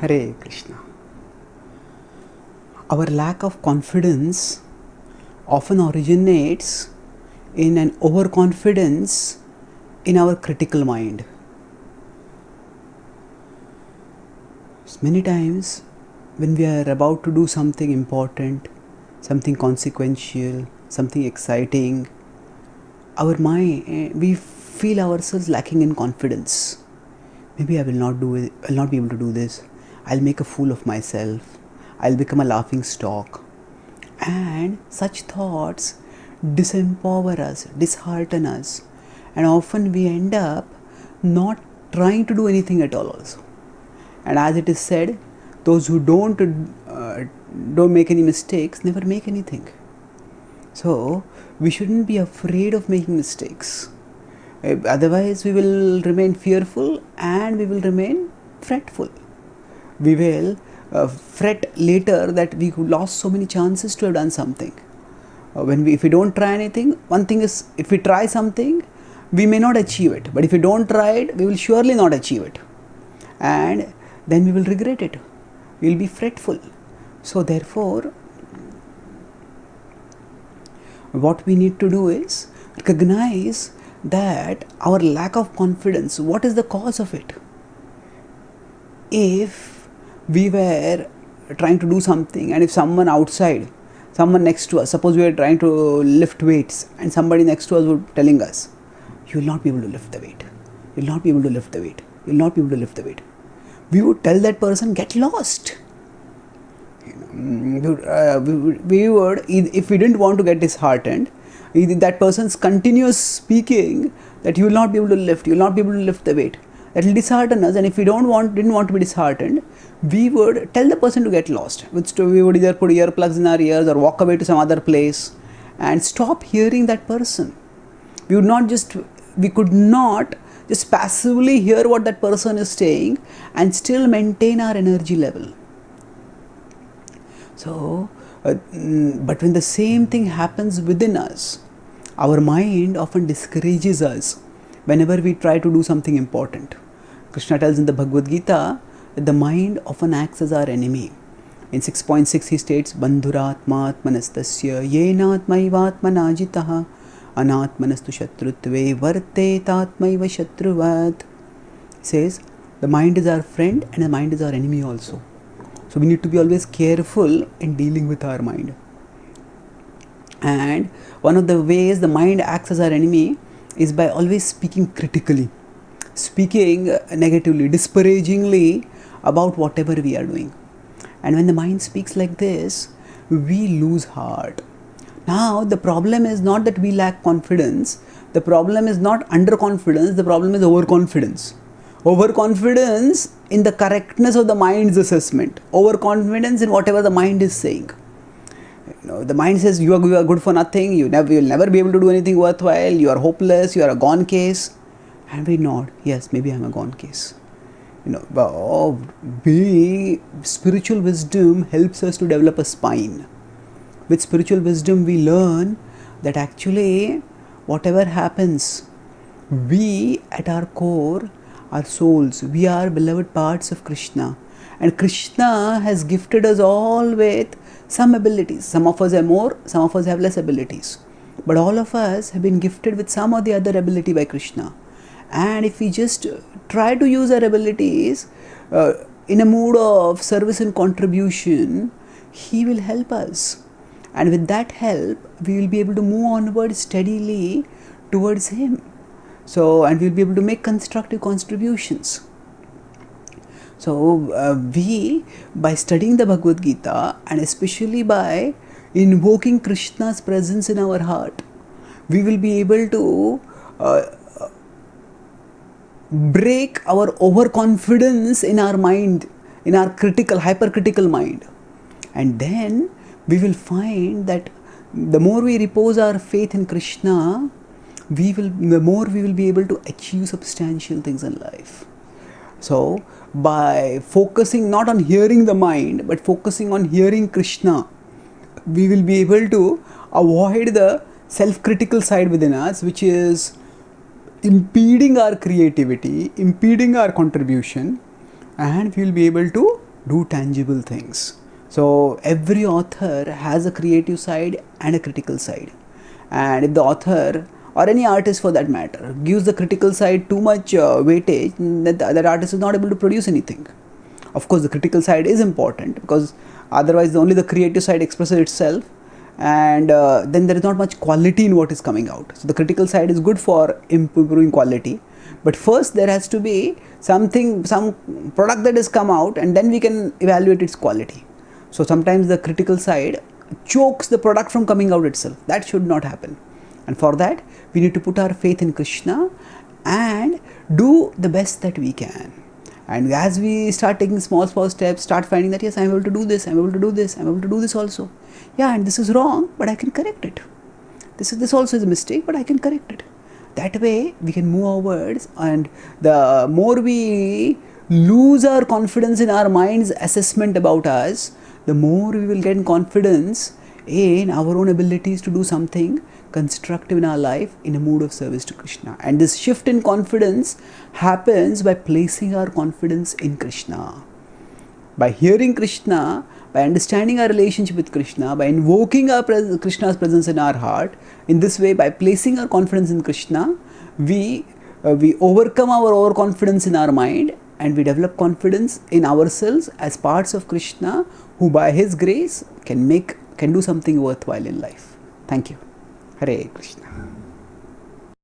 Hare Krishna. Our lack of confidence often originates in an overconfidence in our critical mind. Many times when we are about to do something important, something consequential, something exciting, our mind, we feel ourselves lacking in confidence. Maybe I will not do it, I'll not be able to do this. I'll make a fool of myself. I'll become a laughing stock. And such thoughts disempower us, dishearten us, and often we end up not trying to do anything at all also. And as it is said, those who don't make any mistakes never make anything. So we shouldn't be afraid of making mistakes. Otherwise we will remain fearful and we will remain fretful. We will fret later that we lost so many chances to have done something. If we don't try anything, one thing is, if we try something, we may not achieve it. But if we don't try it, we will surely not achieve it. And then we will regret it. We will be fretful. So therefore, what we need to do is recognize that our lack of confidence, what is the cause of it? If we were trying to do something and if someone outside, someone next to us, suppose we were trying to lift weights and somebody next to us was telling us, you will not be able to lift the weight, you will not be able to lift the weight, you will not be able to lift the weight. We would tell that person, get lost. We would, if we didn't want to get disheartened, that person's continuous speaking that you will not be able to lift, you will not be able to lift the weight, that will dishearten us. And if we didn't want to be disheartened, we would tell the person to get lost. We would either put earplugs in our ears or walk away to some other place and stop hearing that person. We could not just passively hear what that person is saying and still maintain our energy level. So, but when the same thing happens within us, our mind often discourages us whenever we try to do something important. Krishna tells in the Bhagavad-gita that the mind often acts as our enemy. In 6.6 he states, Bandhuratma atmanastasya yenatmaivatmana jitaha anatmanastu shatrutve vartetatmaiva shatruvat. He says, the mind is our friend and the mind is our enemy also. So we need to be always careful in dealing with our mind. And one of the ways the mind acts as our enemy is by always speaking critically, speaking negatively, disparagingly about whatever we are doing. And when the mind speaks like this, we lose heart. Now the problem is not that we lack confidence, the problem is not underconfidence, the problem is overconfidence. Overconfidence in the correctness of the mind's assessment, overconfidence in whatever the mind is saying. The mind says you are good for nothing, you will never be able to do anything worthwhile, you are hopeless, you are a gone case. And we nod, yes, maybe I am a gone case. Spiritual wisdom helps us to develop a spine. With spiritual wisdom we learn that actually whatever happens, we at our core are souls, we are beloved parts of Krishna. And Krishna has gifted us all with some abilities. Some of us have more, some of us have less abilities. But all of us have been gifted with some or the other ability by Krishna. And if we just try to use our abilities in a mood of service and contribution, He will help us. And with that help, we will be able to move onward steadily towards Him. So, and we'll be able to make constructive contributions. So, by studying the Bhagavad-gita and especially by invoking Krishna's presence in our heart, we will be able to break our overconfidence in our mind, in our hypercritical mind. And then we will find that the more we repose our faith in Krishna, the more we will be able to achieve substantial things in life. So, by focusing not on hearing the mind, but focusing on hearing Krishna, we will be able to avoid the self-critical side within us, which is impeding our creativity, impeding our contribution, and we will be able to do tangible things. So every author has a creative side and a critical side. And if the author or any artist for that matter gives the critical side too much weightage, that artist is not able to produce anything. Of course, the critical side is important, because otherwise only the creative side expresses itself, and then there is not much quality in what is coming out. So the critical side is good for improving quality, but first there has to be some product that has come out, and then we can evaluate its quality. So sometimes the critical side chokes the product from coming out itself. That should not happen. And for that, we need to put our faith in Krishna and do the best that we can. And as we start taking small steps, start finding that yes, I'm able to do this, I'm able to do this, I'm able to do this also. Yeah, and this is wrong, but I can correct it. This also is a mistake, but I can correct it. That way we can move onwards, and the more we lose our confidence in our mind's assessment about us, the more we will gain confidence in our own abilities to do something constructive in our life in a mood of service to Krishna. And this shift in confidence happens by placing our confidence in Krishna. By hearing Krishna, by understanding our relationship with Krishna, by invoking Krishna's presence in our heart, in this way, by placing our confidence in Krishna, we overcome our overconfidence in our mind, and we develop confidence in ourselves as parts of Krishna, who by His grace can do something worthwhile in life. Thank you. Hare Krishna.